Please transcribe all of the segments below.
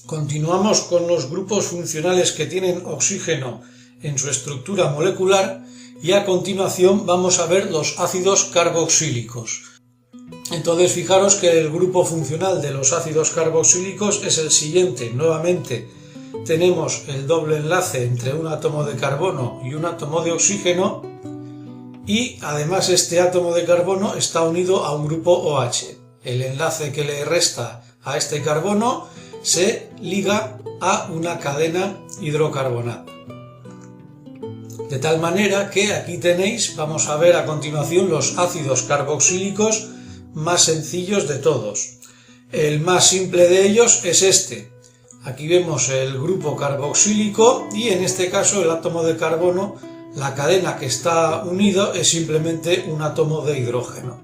Continuamos con los grupos funcionales que tienen oxígeno en su estructura molecular y a continuación vamos a ver los ácidos carboxílicos. Entonces fijaros que el grupo funcional de los ácidos carboxílicos es el siguiente. Nuevamente tenemos el doble enlace entre un átomo de carbono y un átomo de oxígeno y además este átomo de carbono está unido a un grupo OH. El enlace que le resta a este carbono se liga a una cadena hidrocarbonada. De tal manera que aquí tenéis, vamos a ver a continuación los ácidos carboxílicos más sencillos de todos. El más simple de ellos es este. Aquí vemos el grupo carboxílico y en este caso el átomo de carbono, la cadena que está unido es simplemente un átomo de hidrógeno.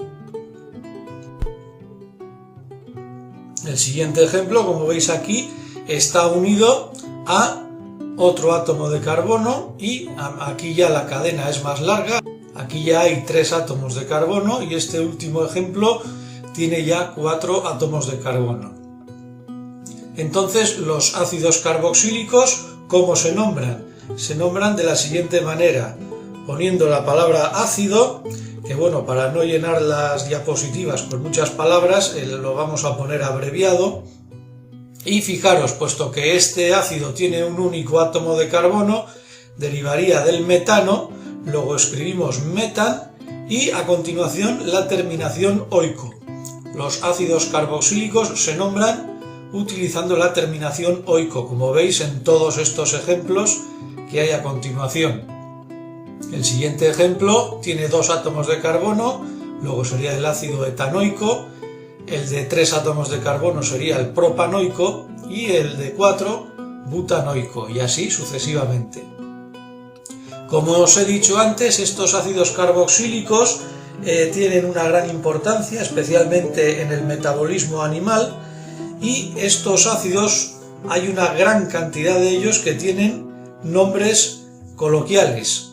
El siguiente ejemplo, como veis aquí, está unido a otro átomo de carbono y aquí ya la cadena es más larga. Aquí ya hay 3 átomos de carbono y este último ejemplo tiene ya 4 átomos de carbono. Entonces los ácidos carboxílicos, ¿cómo se nombran? Se nombran de la siguiente manera, poniendo la palabra ácido, que bueno, para no llenar las diapositivas con muchas palabras, lo vamos a poner abreviado. Y fijaros, puesto que este ácido tiene un único átomo de carbono, derivaría del metano, luego escribimos metan y a continuación la terminación oico. Los ácidos carboxílicos se nombran utilizando la terminación oico, como veis en todos estos ejemplos que hay a continuación. El siguiente ejemplo tiene 2 átomos de carbono, luego sería el ácido etanoico, el de 3 átomos de carbono sería el propanoico y el de 4 butanoico y así sucesivamente. Como os he dicho antes, estos ácidos carboxílicos tienen una gran importancia, especialmente en el metabolismo animal, y estos ácidos hay una gran cantidad de ellos que tienen nombres coloquiales.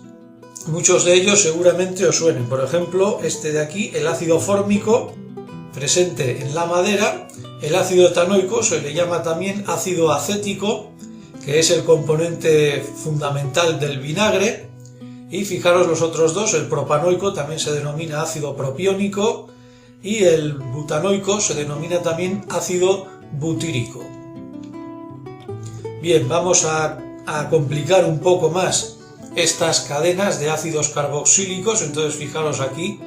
Muchos de ellos seguramente os suenen, por ejemplo este de aquí, el ácido fórmico, presente en la madera. El ácido etanoico se le llama también ácido acético, que es el componente fundamental del vinagre. Y fijaros los otros dos, el propanoico también se denomina ácido propiónico y el butanoico se denomina también ácido butírico. Bien, vamos a complicar un poco más estas cadenas de ácidos carboxílicos. Entonces fijaros aquí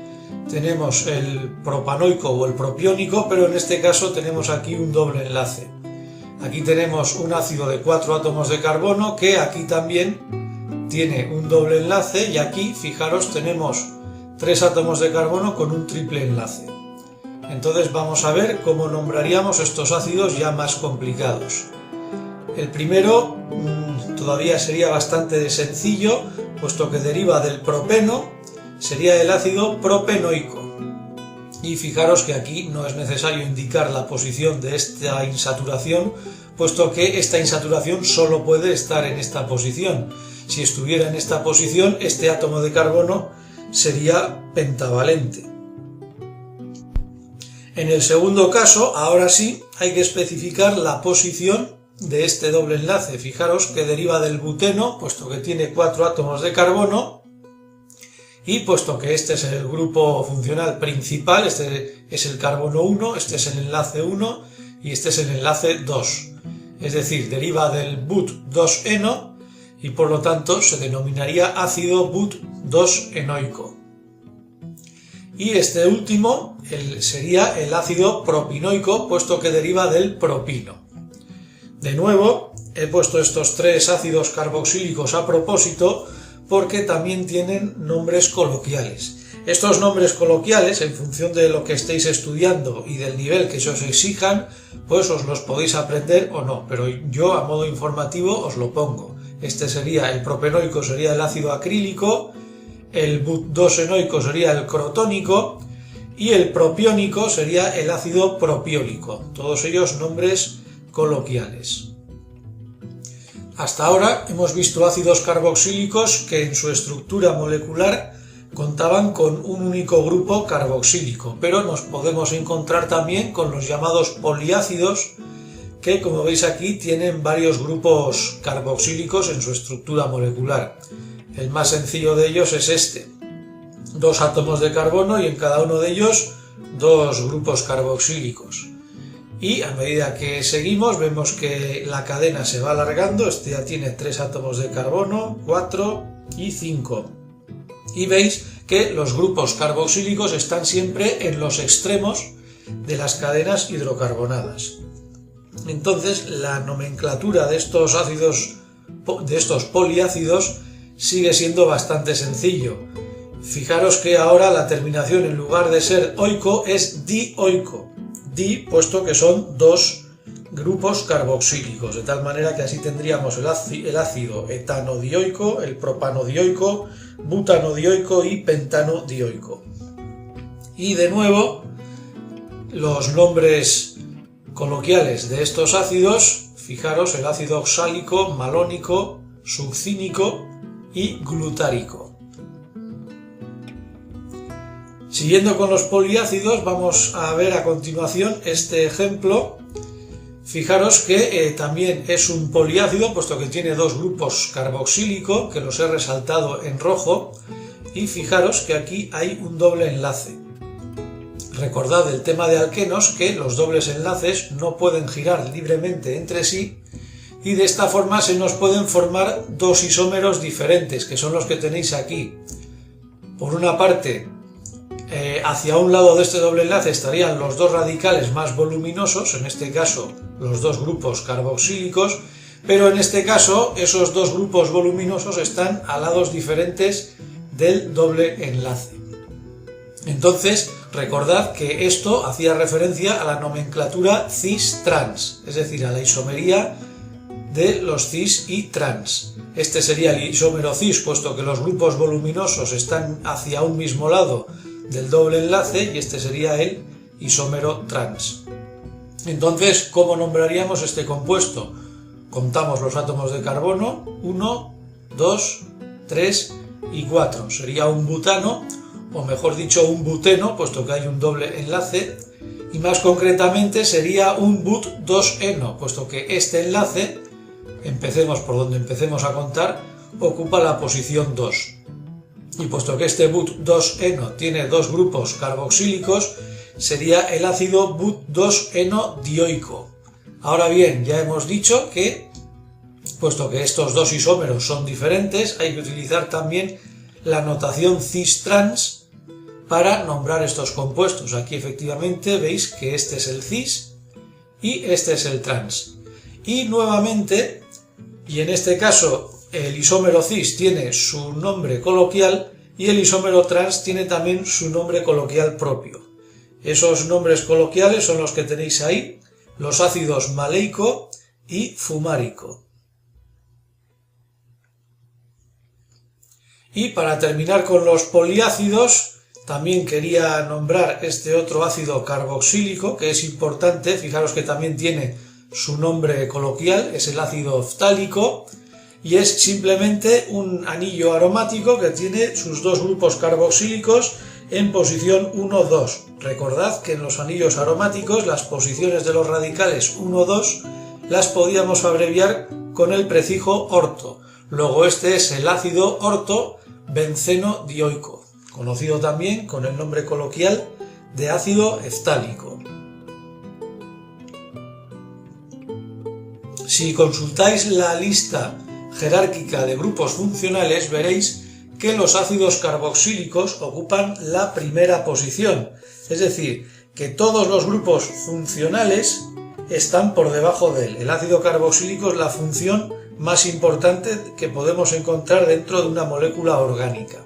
tenemos el propanoico o el propiónico, pero en este caso tenemos aquí un doble enlace. Aquí tenemos un ácido de 4 átomos de carbono que aquí también tiene un doble enlace y aquí fijaros tenemos 3 átomos de carbono con un triple enlace. Entonces vamos a ver cómo nombraríamos estos ácidos ya más complicados. El primero todavía sería bastante sencillo, puesto que deriva del propeno, sería el ácido propenoico. Y fijaros que aquí no es necesario indicar la posición de esta insaturación, puesto que esta insaturación solo puede estar en esta posición. Si estuviera en esta posición, este átomo de carbono sería pentavalente. En el segundo caso, ahora sí, hay que especificar la posición de este doble enlace. Fijaros que deriva del buteno, puesto que tiene 4 átomos de carbono, y puesto que este es el grupo funcional principal, este es el carbono 1, este es el enlace 1 y este es el enlace 2. Es decir, deriva del but2-eno y por lo tanto se denominaría ácido but2-enoico. Y este último sería el ácido propinoico, puesto que deriva del propino. De nuevo, he puesto estos 3 ácidos carboxílicos a propósito porque también tienen nombres coloquiales. Estos nombres coloquiales, en función de lo que estéis estudiando y del nivel que se os exijan, pues os los podéis aprender o no, pero yo a modo informativo os lo pongo. Este sería el propenoico, sería el ácido acrílico, el but2-enoico sería el crotónico y el propiónico sería el ácido propiólico. Todos ellos nombres coloquiales. Hasta ahora hemos visto ácidos carboxílicos que en su estructura molecular contaban con un único grupo carboxílico, pero nos podemos encontrar también con los llamados poliácidos, que, como veis aquí, tienen varios grupos carboxílicos en su estructura molecular. El más sencillo de ellos es este: 2 átomos de carbono y en cada uno de ellos 2 grupos carboxílicos. Y a medida que seguimos vemos que la cadena se va alargando. Este ya tiene 3 átomos de carbono, 4 y 5. Y veis que los grupos carboxílicos están siempre en los extremos de las cadenas hidrocarbonadas. Entonces la nomenclatura de estos ácidos, de estos poliácidos, sigue siendo bastante sencillo. Fijaros que ahora la terminación, en lugar de ser oico, es dioico. Di, puesto que son 2 grupos carboxílicos, de tal manera que así tendríamos el ácido etanodioico, el propanodioico, butanodioico y pentanodioico. Y de nuevo, los nombres coloquiales de estos ácidos, fijaros: el ácido oxálico, malónico, succínico y glutárico. Siguiendo con los poliácidos, vamos a ver a continuación este ejemplo. Fijaros que también es un poliácido, puesto que tiene 2 grupos carboxílico, que los he resaltado en rojo, y fijaros que aquí hay un doble enlace. Recordad el tema de alquenos, que los dobles enlaces no pueden girar libremente entre sí, y de esta forma se nos pueden formar 2 isómeros diferentes, que son los que tenéis aquí. Por una parte, hacia un lado de este doble enlace estarían los 2 radicales más voluminosos, en este caso los 2 grupos carboxílicos, pero en este caso esos 2 grupos voluminosos están a lados diferentes del doble enlace. Entonces, recordad que esto hacía referencia a la nomenclatura cis-trans, es decir, a la isomería de los cis y trans. Este sería el isómero cis, puesto que los grupos voluminosos están hacia un mismo lado del doble enlace, y este sería el isómero trans. Entonces, ¿cómo nombraríamos este compuesto? Contamos los átomos de carbono: 1, 2, 3 y 4. Sería un butano, o mejor dicho, un buteno, puesto que hay un doble enlace, y más concretamente sería un but-2-eno, puesto que este enlace, empecemos por donde empecemos a contar, ocupa la posición 2. Y puesto que este but-2-eno tiene 2 grupos carboxílicos, sería el ácido but-2-eno-dioico. Ahora bien, ya hemos dicho que, puesto que estos 2 isómeros son diferentes, hay que utilizar también la notación cis-trans para nombrar estos compuestos. Aquí efectivamente veis que este es el cis y este es el trans. Y nuevamente, y en este caso el isómero cis tiene su nombre coloquial y el isómero trans tiene también su nombre coloquial propio. Esos nombres coloquiales son los que tenéis ahí: los ácidos maleico y fumárico. Y para terminar con los poliácidos, también quería nombrar este otro ácido carboxílico, que es importante. Fijaros que también tiene su nombre coloquial, es el ácido ftálico, y es simplemente un anillo aromático que tiene sus 2 grupos carboxílicos en posición 1,2. Recordad que en los anillos aromáticos las posiciones de los radicales 1,2 las podíamos abreviar con el prefijo orto. Luego este es el ácido orto-benceno-dioico, conocido también con el nombre coloquial de ácido ftálico. Si consultáis la lista jerárquica de grupos funcionales, veréis que los ácidos carboxílicos ocupan la primera posición, es decir, que todos los grupos funcionales están por debajo de él. El ácido carboxílico es la función más importante que podemos encontrar dentro de una molécula orgánica.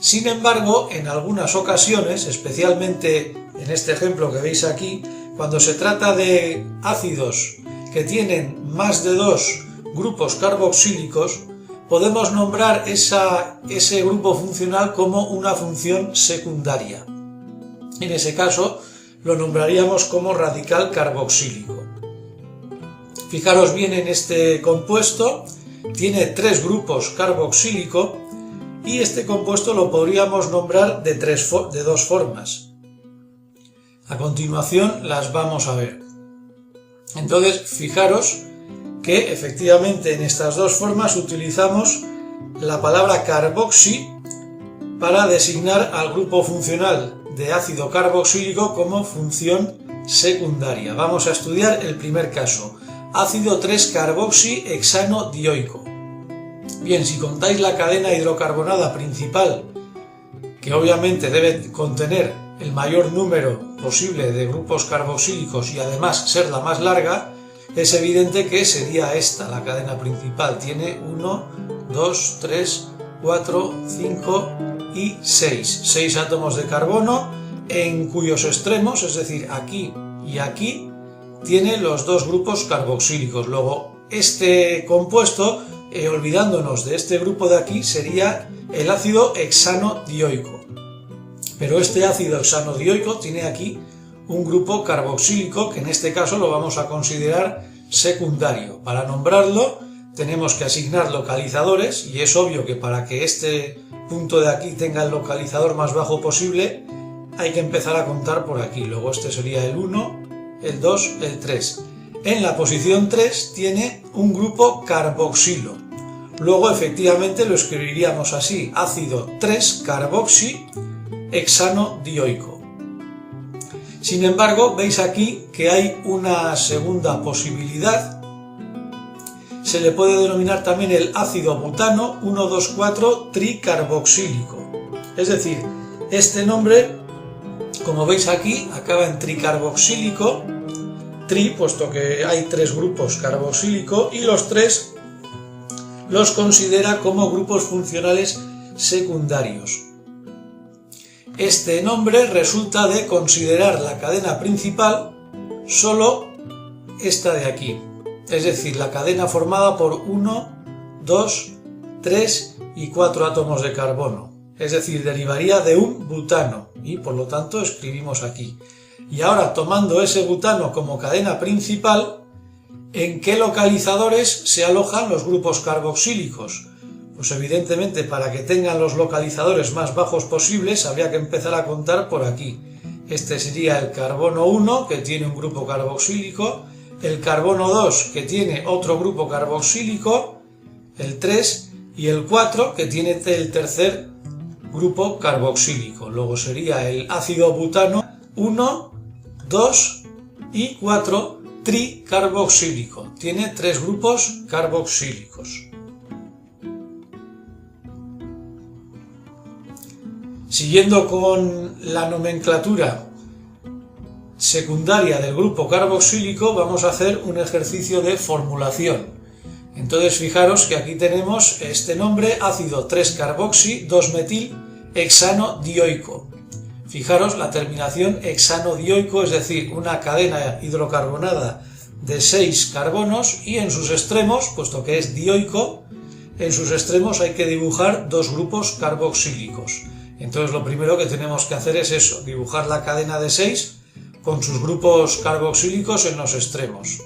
Sin embargo, en algunas ocasiones, especialmente en este ejemplo que veis aquí, cuando se trata de ácidos que tienen más de 2 grupos carboxílicos, podemos nombrar ese grupo funcional como una función secundaria. En ese caso, lo nombraríamos como radical carboxílico. Fijaros bien en este compuesto, tiene 3 grupos carboxílico, y este compuesto lo podríamos nombrar de 2 formas. A continuación las vamos a ver. Entonces, fijaros que efectivamente en estas dos formas utilizamos la palabra carboxi para designar al grupo funcional de ácido carboxílico como función secundaria. Vamos a estudiar el primer caso, ácido 3-carboxihexanodioico. Bien, si contáis la cadena hidrocarbonada principal, que obviamente debe contener el mayor número posible de grupos carboxílicos y además ser la más larga, es evidente que sería esta la cadena principal. Tiene 1, 2, 3, 4, 5 y 6. 6 átomos de carbono en cuyos extremos, es decir, aquí y aquí, tiene los dos grupos carboxílicos. Luego, este compuesto, olvidándonos de este grupo de aquí, sería el ácido hexanodioico. Pero este ácido hexanodioico tiene aquí un grupo carboxílico que en este caso lo vamos a considerar secundario. Para nombrarlo tenemos que asignar localizadores y es obvio que para que este punto de aquí tenga el localizador más bajo posible hay que empezar a contar por aquí. Luego este sería el 1, el 2, el 3. En la posición 3 tiene un grupo carboxilo. Luego efectivamente lo escribiríamos así, ácido 3-carboxihexanodioico. Sin embargo, veis aquí que hay una segunda posibilidad. Se le puede denominar también el ácido butano 1,2,4-tricarboxílico. Es decir, este nombre, como veis aquí, acaba en tricarboxílico, tri, puesto que hay tres grupos carboxílico, y los tres los considera como grupos funcionales secundarios. Este nombre resulta de considerar la cadena principal solo esta de aquí, es decir, la cadena formada por 1, 2, 3 y 4 átomos de carbono, es decir, derivaría de un butano y por lo tanto escribimos aquí. Y ahora, tomando ese butano como cadena principal, ¿en qué localizadores se alojan los grupos carboxílicos? Pues evidentemente para que tengan los localizadores más bajos posibles habría que empezar a contar por aquí. Este sería el carbono 1, que tiene un grupo carboxílico, el carbono 2, que tiene otro grupo carboxílico, el 3 y el 4, que tiene el tercer grupo carboxílico. Luego sería el ácido butano 1, 2 y 4 tricarboxílico. Tiene tres grupos carboxílicos. Siguiendo con la nomenclatura secundaria del grupo carboxílico, vamos a hacer un ejercicio de formulación. Entonces fijaros que aquí tenemos este nombre, ácido 3-carboxi-2-metil-hexanodioico. Fijaros la terminación hexanodioico, es decir, una cadena hidrocarbonada de 6 carbonos y en sus extremos, puesto que es dioico, en sus extremos hay que dibujar dos grupos carboxílicos. Entonces lo primero que tenemos que hacer es eso, dibujar la cadena de 6 con sus grupos carboxílicos en los extremos.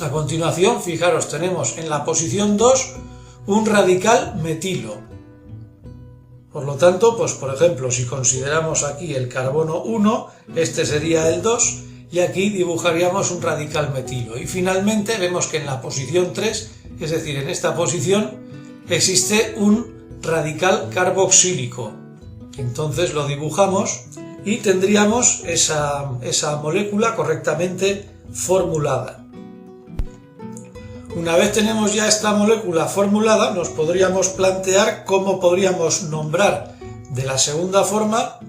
A continuación, fijaros, tenemos en la posición 2 un radical metilo. Por lo tanto, pues por ejemplo, si consideramos aquí el carbono 1, este sería el 2, y aquí dibujaríamos un radical metilo. Y finalmente vemos que en la posición 3, es decir, en esta posición, existe un radical carboxílico. Entonces lo dibujamos y tendríamos esa molécula correctamente formulada. Una vez tenemos ya esta molécula formulada, nos podríamos plantear cómo podríamos nombrar de la segunda forma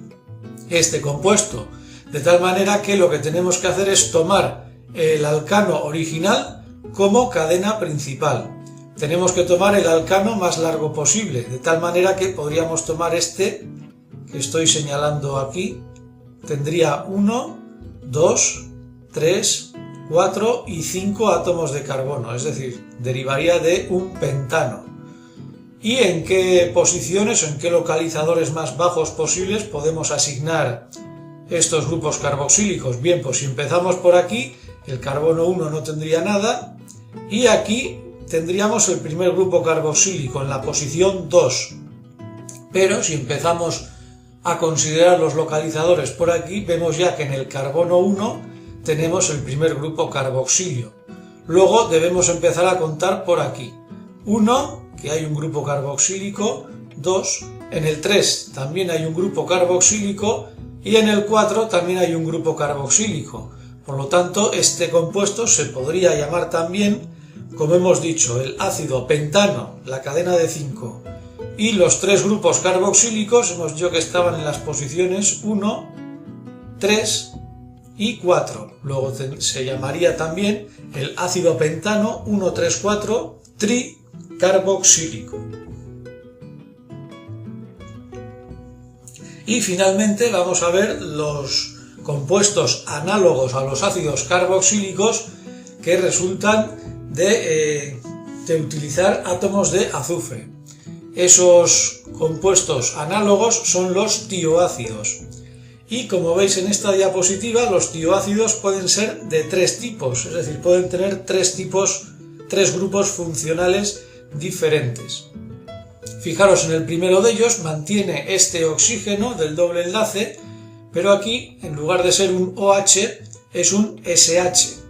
este compuesto, de tal manera que lo que tenemos que hacer es tomar el alcano original como cadena principal. Tenemos que tomar el alcano más largo posible, de tal manera que podríamos tomar este que estoy señalando aquí. Tendría 1, 2, 3, 4 y 5 átomos de carbono, es decir, derivaría de un pentano. ¿Y en qué posiciones o en qué localizadores más bajos posibles podemos asignar estos grupos carboxílicos? Bien, pues si empezamos por aquí, el carbono 1 no tendría nada y aquí tendríamos el primer grupo carboxílico en la posición 2. Pero si empezamos a considerar los localizadores por aquí, vemos ya que en el carbono 1 tenemos el primer grupo carboxilio. Luego debemos empezar a contar por aquí. 1, que hay un grupo carboxílico, 2, en el 3 también hay un grupo carboxílico y en el 4 también hay un grupo carboxílico. Por lo tanto, este compuesto se podría llamar también, como hemos dicho, el ácido pentano, la cadena de 5. Y los 3 grupos carboxílicos hemos dicho que estaban en las posiciones 1, 3 y 4. Luego se llamaría también el ácido pentano 1,3,4 tricarboxílico. Y finalmente vamos a ver los compuestos análogos a los ácidos carboxílicos que resultan de utilizar átomos de azufre. Esos compuestos análogos son los tioácidos. Y como veis en esta diapositiva, los tioácidos pueden ser de 3 tipos, es decir, pueden tener 3 grupos funcionales diferentes. Fijaros, en el primero de ellos mantiene este oxígeno del doble enlace, pero aquí, en lugar de ser un OH, es un SH.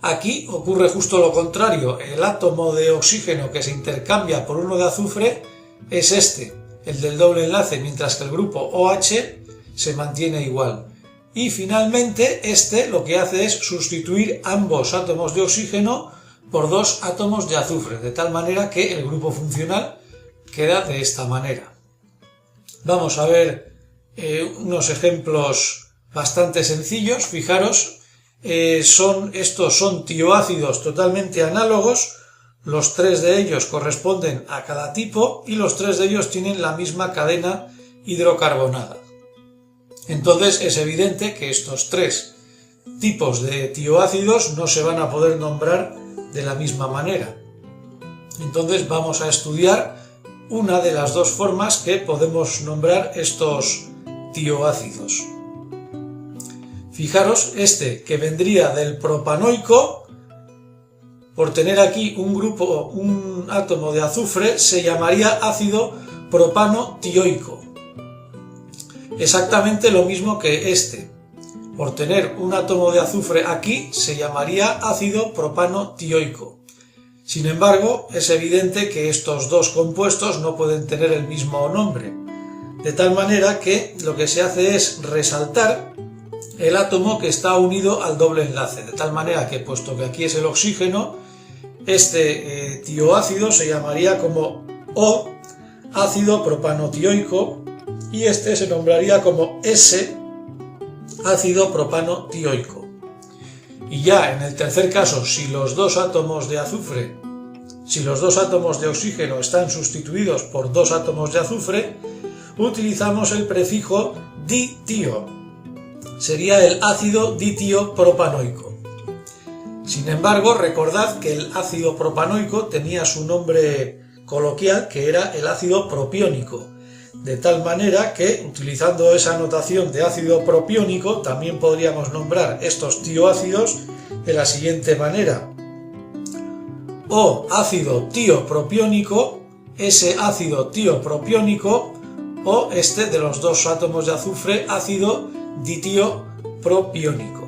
Aquí ocurre justo lo contrario, el átomo de oxígeno que se intercambia por uno de azufre es este, el del doble enlace, mientras que el grupo OH se mantiene igual. Y finalmente este lo que hace es sustituir ambos átomos de oxígeno por 2 átomos de azufre, de tal manera que el grupo funcional queda de esta manera. Vamos a ver unos ejemplos bastante sencillos. Fijaros, estos son tioácidos totalmente análogos, los 3 de ellos corresponden a cada tipo y los 3 de ellos tienen la misma cadena hidrocarbonada. Entonces es evidente que estos 3 tipos de tioácidos no se van a poder nombrar de la misma manera. Entonces vamos a estudiar una de las 2 formas que podemos nombrar estos tioácidos. Fijaros, este que vendría del propanoico, por tener aquí un átomo de azufre, se llamaría ácido propano-tioico. Exactamente lo mismo que este. Por tener un átomo de azufre aquí, se llamaría ácido propano-tioico. Sin embargo, es evidente que estos 2 compuestos no pueden tener el mismo nombre. De tal manera que lo que se hace es resaltar el átomo que está unido al doble enlace. De tal manera que, puesto que aquí es el oxígeno, este tioácido se llamaría como O, ácido propano-tioico, y este se nombraría como S, ácido propano-tioico. Y ya en el tercer caso, si los 2 átomos de oxígeno están sustituidos por 2 átomos de azufre, utilizamos el prefijo ditio. Sería el ácido ditio-propanoico. Sin embargo, recordad que el ácido propanoico tenía su nombre coloquial, que era el ácido propiónico. De tal manera que, utilizando esa notación de ácido propiónico, también podríamos nombrar estos tioácidos de la siguiente manera: o ácido tiopropiónico, ese ácido tiopropiónico, o este de los 2 átomos de azufre, ácido ditiopropiónico.